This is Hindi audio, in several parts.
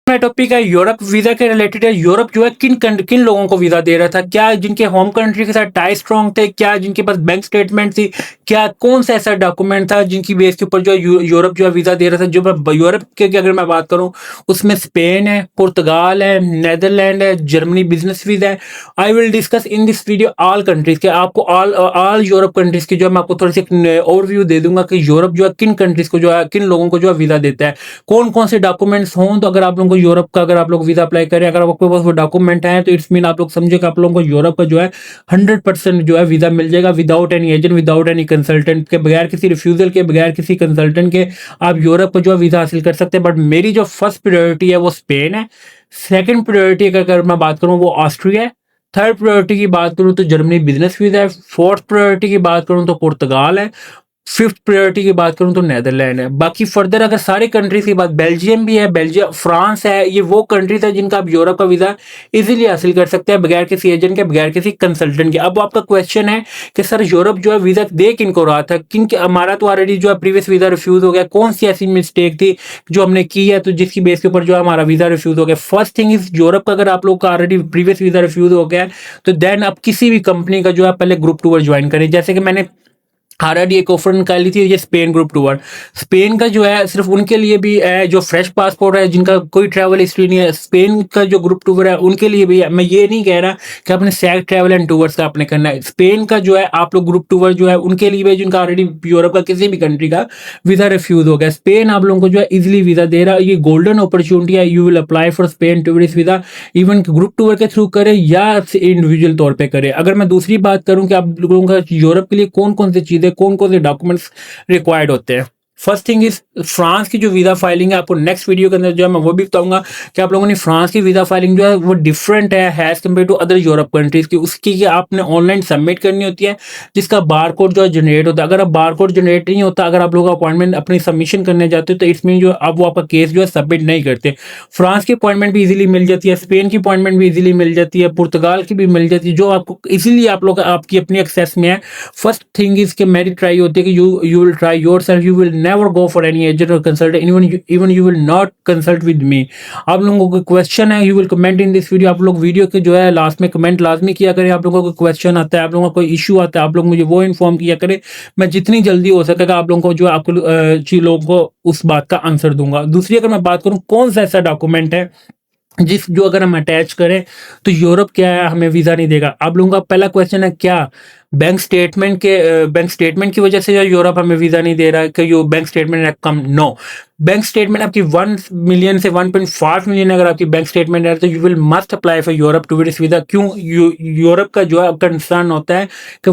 मेरा टॉपिक है यूरोप वीजा के रिलेटेड है। यूरोप जो है किन लोगों को वीजा दे रहा था, क्या जिनके होम कंट्री के साथ टाई स्ट्रॉन्ग थे, क्या जिनके पास बैंक स्टेटमेंट थी, क्या कौन सा ऐसा डॉक्यूमेंट था जिनकी बेस के ऊपर जो है यूरोप जो है वीजा दे रहा था। जो मैं यूरोप के की अगर मैं बात करूं उसमें स्पेन है, पुर्तगाल है, नेदरलैंड है, जर्मनी बिजनेस वीजा है। I will discuss in this video all countries के, आपको ऑल यूरोप कंट्रीज की जो है मैं आपको थोड़ी सी ओवरव्यू दे दूंगा कि यूरोप जो है किन कंट्रीज को जो है किन लोगों को जो है वीजा देता है, कौन कौन से डॉक्यूमेंट्स हों। तो अगर आप लोगों को यूरोप का अगर आप लोग वीजा अप्लाई करें, अगर आपके पास वो डॉक्यूमेंट है तो इट्स मीन आप लोग समझे कि आप लोगों को यूरोप का जो है 100% जो है वीजा मिल जाएगा without any agent, without any consultant के, बगैर किसी रिफ्यूजल के, बगैर किसी कंसल्टेंट के आप यूरोप का जो है वीजा हासिल कर सकते हैं। बट मेरी जो फर्स्ट प्रायोरिटी है वो स्पेन है। सेकंड प्रायोरिटी का अगर मैं बात करूं वो ऑस्ट्रिया है। थर्ड प्रायोरिटी की बात करूं तो जर्मनी बिजनेस वीजा है। फोर्थ प्रायोरिटी की बात करूं तो पुर्तगाल है। फिफ्थ प्रायोरिटी की बात करूं तो नेदरलैंड है। बाकी फर्दर अगर सारे कंट्रीज की बात, बेल्जियम भी है, बेल्जियम फ्रांस है, ये वो कंट्रीज है जिनका आप यूरोप का वीजा इजीली हासिल कर सकते हैं बगैर किसी एजेंट के, बगैर किसी कंसल्टेंट के। अब आपका क्वेश्चन है कि सर यूरोप जो है वीजा दे किनको रहा था, किन हमारा तो ऑलरेडी जो है प्रीवियस वीजा रिफ्यूज हो गया, कौन सी ऐसी मिस्टेक थी जो हमने की है तो जिसकी बेस के ऊपर जो है हमारा वीजा रिफ्यूज हो गया। फर्स्ट थिंग इज यूरोप का अगर आप लोग का ऑलरेडी प्रीवियस वीजा रिफ्यूज हो गया है तो देन आप किसी भी कंपनी का जो है पहले ग्रुप टूर ज्वाइन करें। जैसे कि मैंने ऑलरेडी एक ऑफर निकाली थी ये स्पेन ग्रुप टूर। स्पेन का जो है सिर्फ उनके लिए भी है जो फ्रेश पासपोर्ट है, जिनका कोई ट्रैवल हिस्ट्री नहीं है। स्पेन का जो ग्रुप टूर है उनके लिए भी है। मैं ये नहीं कह रहा कि आपने सैग ट्रैवल एंड टूर्स का आपने करना है। स्पेन का जो है आप लोग ग्रुप टूर जो है उनके लिए भी, जिनका ऑलरेडी यूरोप का किसी भी कंट्री का वीजा रिफ्यूज हो गया। स्पेन आप लोगों को जो है इजिली वीजा दे रहा है। ये गोल्डन अपॉर्चुनिटी है। You will apply for Spain tourist visa, even group tour के थ्रू करें या इंडिविजुअल तौर पर करें। अगर मैं दूसरी बात करूं कि आप लोगों का यूरोप के लिए कौन कौन सी चीजें, कौन कौन से डॉक्यूमेंट्स रिक्वायर्ड होते हैं। फर्स्ट थिंग इज फ्रांस की जो वीजा फाइलिंग है, आपको नेक्स्ट वीडियो के अंदर जो है मैं वो भी बताऊंगा कि आप लोगों ने फ्रांस की वीजा फाइलिंग जो है वो डिफरेंट है as compare to other Europe countries की। उसकी कि आपने ऑनलाइन सबमिट करनी होती है जिसका बार कोड जो है जनरेट होता है। अगर आप बार कोड जनरेट नहीं होता, अगर आप लोग अपॉइंटमेंट अपनी सबमिशन करने जाते हो तो इसमें जो अब वो आपका केस जो है सबमिट नहीं करते। फ्रांस की अपॉइंटमेंट भी इजीली मिल जाती है, स्पेन की अपॉइंटमेंट भी इजीली मिल जाती है, पुर्तगाल की भी मिल जाती है, जो आपको इजीली आप लोग आपकी अपनी एक्सेस में है। फर्स्ट थिंग इज कि मेरी ट्राई होती है कि you will try yourself, you will never go for any agent और consultant, even you will not consult with me. आप लोगों को क्वेश्चन है, you will comment in this video. आप लोग वीडियो के जो है लास्ट में कमेंट लाजमी किया करें। आप लोगों को क्वेश्चन आता है, आप लोगों को कोई इशू आता है, आप लोग मुझे वो इन्फॉर्म किया करें। मैं जितनी जल्दी हो सकेगा आप लोगों को जो आपको लोगों को उस बात का आंसर दूंगा। दूसरी अगर मैं बात करूं कौन सा ऐसा डॉक्यूमेंट है जिस जो अगर हम अटैच करें तो यूरोप क्या है हमें वीजा नहीं देगा। आप लोगों का पहला क्वेश्चन है क्या बैंक स्टेटमेंट की वजह से जो यूरोप हमें वीजा नहीं दे रहा है, कि यो बैंक स्टेटमेंट है कम? नो, बैंक स्टेटमेंट आपकी 1 मिलियन से 1.5 मिलियन अगर आपकी बैंक स्टेटमेंट है तो you will must apply for Europe tourist visa. क्यों? यूरोप का जो है कंसर्न होता है कि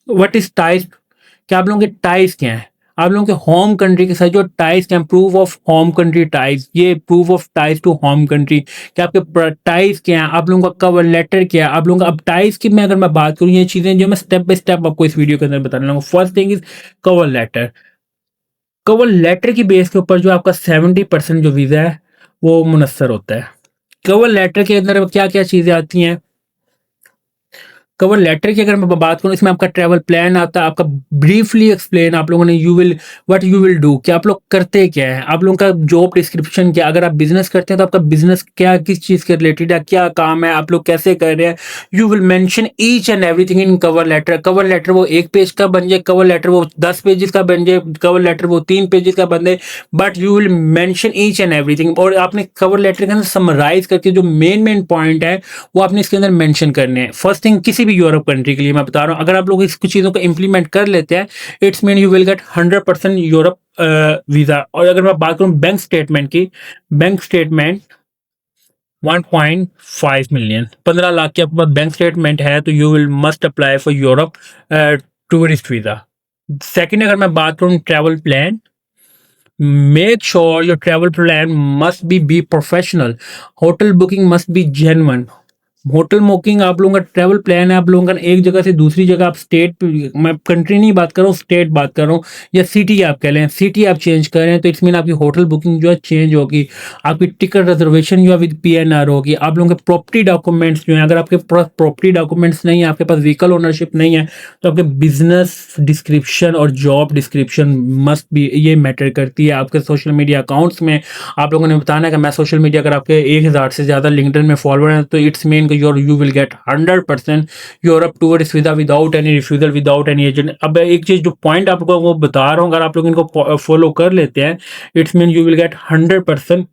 व्हाट इज टाइज, कि आप लोगों के टाइज क्या है, आप लोगों के होम कंट्री के साथ जो टाइज क्या, proof of home country ties, ये proof of ties to home country, कि आपके टाइज क्या है, आप लोगों का कवर लेटर क्या है, आप लोगों का। अब टाइज की मैं अगर मैं बात करूं, ये चीजें जो मैं स्टेप बाय स्टेप आपको इस वीडियो के अंदर बताने लगा। First thing is cover letter. Cover letter की बेस के ऊपर जो आपका 70% जो वीजा है वो मुनस्सर होता है। कवर लेटर के अंदर क्या क्या चीजें आती हैं? कवर लेटर की अगर मैं बात करूं, इसमें आपका ट्रैवल प्लान आता है, आपका ब्रीफली एक्सप्लेन आप लोगों ने व्हाट यू विल डू, कि आप लोग करते क्या है, आप लोगों का जॉब डिस्क्रिप्शन क्या, अगर आप बिजनेस करते हैं तो आपका बिजनेस क्या, किस चीज के रिलेटेड है, क्या काम है, आप लोग कैसे कर रहे हैं। You will mention each and everything in cover letter. Cover letter वो 1 पेज का बन जाए, कवर लेटर वो 10 पेजेस का बन जाए, कवर लेटर वो 3 पेजेस का बन जाए, but you will mention each and everything. और आपने कवर लेटर के अंदर समराइज करके जो मेन पॉइंट है वो आपने इसके अंदर मेंशन करने हैं। फर्स्ट थिंग किसी भी यूरोप कंट्री के लिए मैं बता रहा हूं, अगर आप लोग इस कुछ चीजों को इंप्लीमेंट कर लेते हैं it's mean you will get 100% Europe visa. और अगर मैं बात करूं बैंक स्टेटमेंट की, बैंक स्टेटमेंट 1.5 मिलियन, 15 लाख की आपके पास बैंक स्टेटमेंट है तो you will must apply for Europe tourist visa. Second अगर मैं बात करूं travel plan, make sure your travel plan must be professional, hotel booking must be genuine, hotel booking आप लोगों का ट्रैवल प्लान है, आप लोगों का एक जगह से दूसरी जगह आप स्टेट, मैं कंट्री नहीं बात कर रहा हूँ, स्टेट बात कर रहा हूँ, या सिटी आप कह लें, सिटी आप चेंज कर रहे हैं तो इट्स मीन आपकी होटल बुकिंग जो है चेंज होगी, आपकी टिकट रिजर्वेशन जो है विद पीएनआर होगी, आप लोगों के प्रॉपर्टी डॉक्यूमेंट्स जो है, अगर आपके पास प्रॉपर्टी डॉक्यूमेंट्स नहीं है, आपके पास व्हीकल ओनरशिप नहीं है, तो आपके बिजनेस डिस्क्रिप्शन और जॉब डिस्क्रिप्शन मस्ट बी, ये मैटर करती है। आपके सोशल मीडिया अकाउंट्स में आप लोगों ने बताना है कि मैं सोशल मीडिया, अगर आपके 1000 से ज़्यादा लिंक्डइन में फॉलोअर हैं तो it's mean you will get 100% Europe tourist visa without any refusal, without any agent. अब एक चीज़ जो पॉइंट आपको वो बता रहा हूँ, अगर आप लोग इनको फॉलो कर लेते हैं, it's mean you will get 100%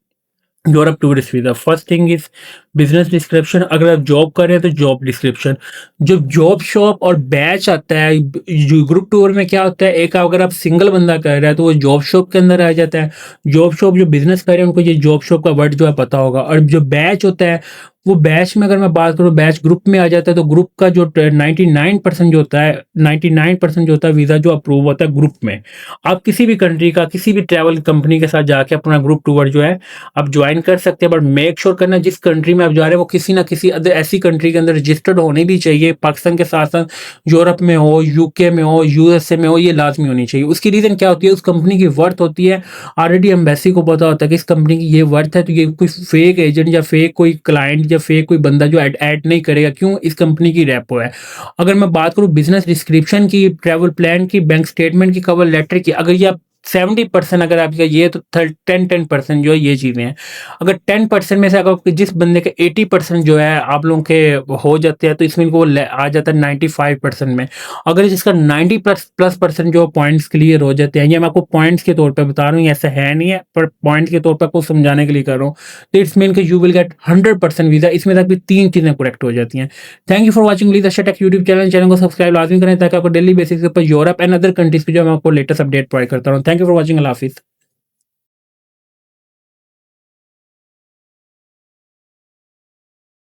Europe tourist visa. First thing is business description, अगर आप जॉब कर रहे हैं तो जॉब डिस्क्रिप्शन। जो जॉब शॉप और बैच आता है, जो ग्रुप टूर में क्या होता है, एक अगर आप सिंगल बंदा कर रहा है तो वो जॉब शॉप के अंदर आ जाता है। जॉब शॉप जो बिजनेस कर रहे हैं उनको ये जॉब शॉप का वर्ड जो है पता होगा। और जो बैच होता है, वो बैच में अगर मैं बात करूँ, बैच ग्रुप में आ जाता है, तो ग्रुप का जो 99% जो होता है, 99% जो होता है वीज़ा जो अप्रूव होता है ग्रुप में। आप किसी भी कंट्री का, किसी भी ट्रैवल कंपनी के साथ जाके अपना ग्रुप टूर जो है आप ज्वाइन कर सकते हैं, बट मेक श्योर करना जिस कंट्री में आप जा रहे हैं वो किसी ना किसी अदर ऐसी कंट्री के अंदर रजिस्टर्ड होनी भी चाहिए। पाकिस्तान के साथ साथ यूरोप में हो, यूके में हो, यूएसए में हो, ये लाजमी होनी चाहिए। उसकी रीज़न क्या होती है, उस कंपनी की वर्थ होती है, ऑलरेडी एम्बेसी को पता होता है कि इस कंपनी की ये वर्थ है, तो ये कोई फेक एजेंट या फेक कोई क्लाइंट या फेक कोई बंदा जो ऐड नहीं करेगा। क्यों? इस कंपनी की रेपो है। अगर मैं बात करूँ बिजनेस डिस्क्रिप्शन की, ट्रैवल प्लान की, बैंक स्टेटमेंट की, कवर लेटर की, अगर ये आप 70% अगर आपका ये, तो 10% जो है ये चीज़ें हैं। अगर 10% में से अगर जिस बंदे के 80% जो है आप लोगों के हो जाते हैं, तो इसमें वो आ जाता है 95% में। अगर जिसका 90+% जो पॉइंट्स क्लियर हो जाते हैं, ये मैं आपको पॉइंट्स के तौर पे बता रहा हूँ, ऐसा है नहीं है, पर पॉइंट्स के तौर पर आपको समझाने के लिए कर रहा हूँ, तो इट्स मीन कि यू विल गेट 100% वीज़ा। इसमें तक भी 3 चीज़ें करेक्ट हो जाती हैं। Thank you for watching lease अच्छा टेक यूट्यूब चैनल को सब्सक्राइब लाजमी करें, ताकि आपको डेली बेसिस के ऊपर यूरोप एंड अदर कंट्रीज की जो मैं आपको लेटेस्ट अपडेट प्रोवाइड करता हूँ। थैंक यू फॉर वॉचिंग, अल्लाह हाफिज़।